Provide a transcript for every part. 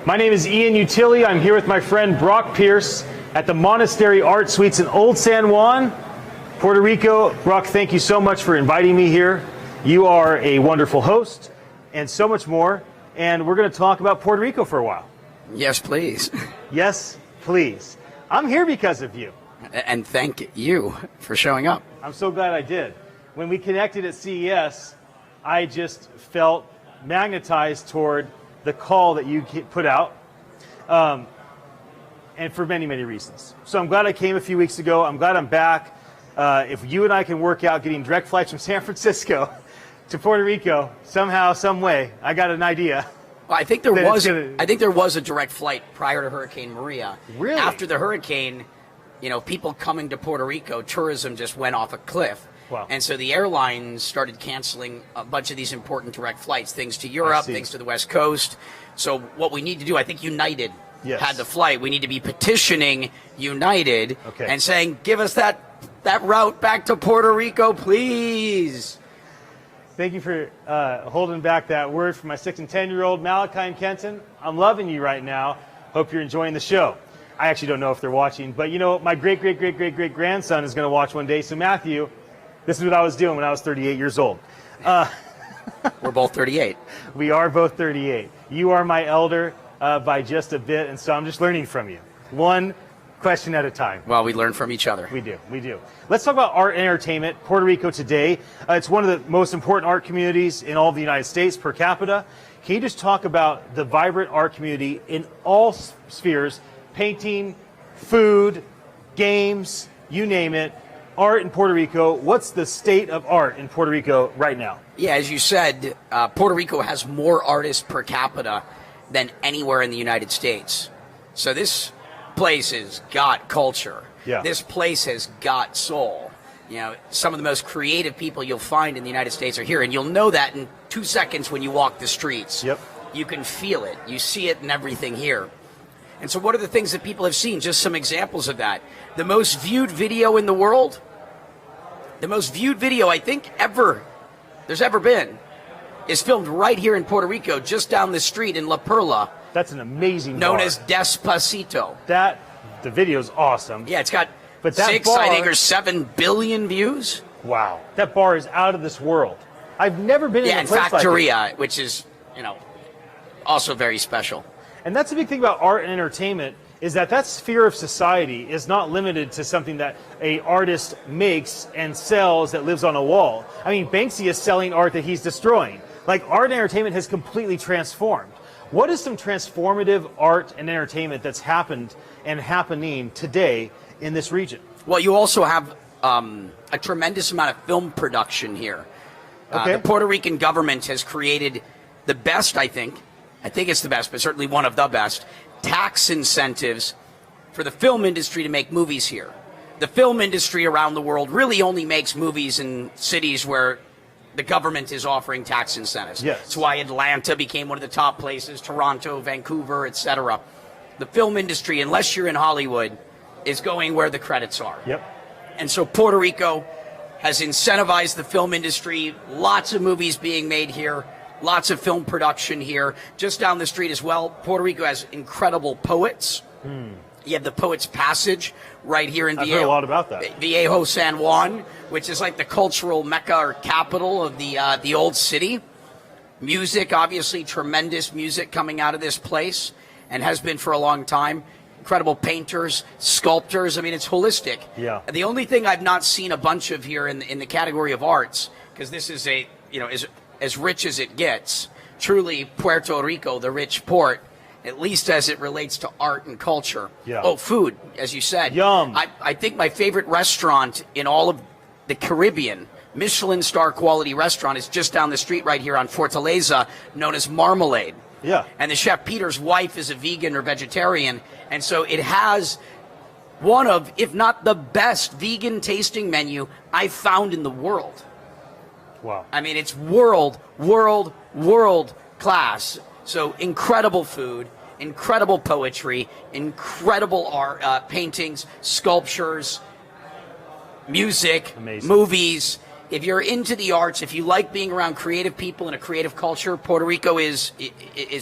My name is Ian Utilli. I'm here with my friend Brock Pierce at the Monastery Art Suites in Old San Juan, Puerto Rico. Brock, thank you so much for inviting me here. You are a wonderful host and so much more. And we're going to talk about Puerto Rico for a while. Yes, please. Yes, please. I'm here because of you. And thank you for showing up. I'm so glad I did. When we connected at CES, I just felt magnetized toward the call that you put out, and for many, many reasons. So I'm glad I came a few weeks ago. I'm glad I'm back. If you and I can work out getting direct flights from San Francisco to Puerto Rico, somehow, some way, I got an idea. Well, I think there was a direct flight prior to Hurricane Maria. Really? After the hurricane, people coming to Puerto Rico, tourism just went off a cliff. Wow. And so the airlines started canceling a bunch of these important direct flights, things to Europe, things to the West Coast. So what we need to do, I think United had the flight. We need to be petitioning United and saying, give us that route back to Puerto Rico, please. Thank you for holding back that word for my 6 and 10-year-old Malachi and Kenton. I'm loving you right now. Hope you're enjoying the show. I actually don't know if they're watching, but my great-great-great-great-great-grandson is going to watch one day. So Matthew, this is what I was doing when I was 38 years old. We're both 38. We are both 38. You are my elder by just a bit, and so I'm just learning from you. One question at a time. Well, we learn from each other. We do. Let's talk about art and entertainment. Puerto Rico today. It's one of the most important art communities in all of the United States per capita. Can you just talk about the vibrant art community in all spheres, painting, food, games, you name it, art in Puerto Rico? What's the state of art in Puerto Rico right now? Yeah, as you said, Puerto Rico has more artists per capita than anywhere in the United States. So this place has got culture. Yeah. This place has got soul. Some of the most creative people you'll find in the United States are here, and you'll know that in 2 seconds when you walk the streets. Yep. You can feel it. You see it in everything here. And so what are the things that people have seen? Just some examples of that. The most viewed video in the world, the most viewed video I think there's ever been, is filmed right here in Puerto Rico, just down the street in La Perla. That's an amazing known bar. as Despacito. The video's awesome. Yeah, it's got I think, 7 billion views. Wow. That bar is out of this world. I've never been in a place like it. Factoria, which is, also very special. And that's the big thing about art and entertainment, is that sphere of society is not limited to something that a artist makes and sells that lives on a wall. I mean, Banksy is selling art that he's destroying. Like, art and entertainment has completely transformed. What is some transformative art and entertainment that's happened and happening today in this region? Well, you also have a tremendous amount of film production here. The Puerto Rican government has created the best, I think it's the best, but certainly one of the best, tax incentives for the film industry to make movies here. The film industry around the world really only makes movies in cities where the government is offering tax incentives. Yes. That's why Atlanta became one of the top places, Toronto, Vancouver, etc. The film industry, unless you're in Hollywood, is going where the credits are. Yep. And so Puerto Rico has incentivized the film industry, lots of movies being made here, lots of film production here. Just down the street as well, Puerto Rico has incredible poets. You have the Poets Passage right here in Viejo. I've heard a lot about that. Viejo, San Juan, which is like the cultural mecca or capital of the old city. Music, obviously, tremendous music coming out of this place, and has been for a long time. Incredible painters, sculptors. I mean, it's holistic. Yeah. The only thing I've not seen a bunch of here in the category of arts, because this is as rich as it gets. Truly, Puerto Rico, the rich port, at least as it relates to art and culture. Yeah. Oh, food, as you said. Yum. I think my favorite restaurant in all of the Caribbean, Michelin star quality restaurant, is just down the street right here on Fortaleza, known as Marmalade. Yeah. And the chef Peter's wife is a vegan or vegetarian, and so it has one of, if not the best vegan tasting menu I've found in the world. Wow. I mean, it's world class. So incredible food, incredible poetry, incredible art, paintings, sculptures, music, Amazing. movies. if you're into the arts, if you like being around creative people and a creative culture, Puerto Rico is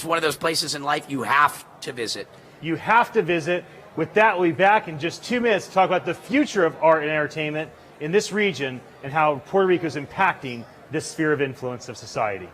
one of those places in life you have to visit. You have to visit. With that, we'll be back in just 2 minutes to talk about the future of art and entertainment in this region and how Puerto Rico is impacting this sphere of influence of society.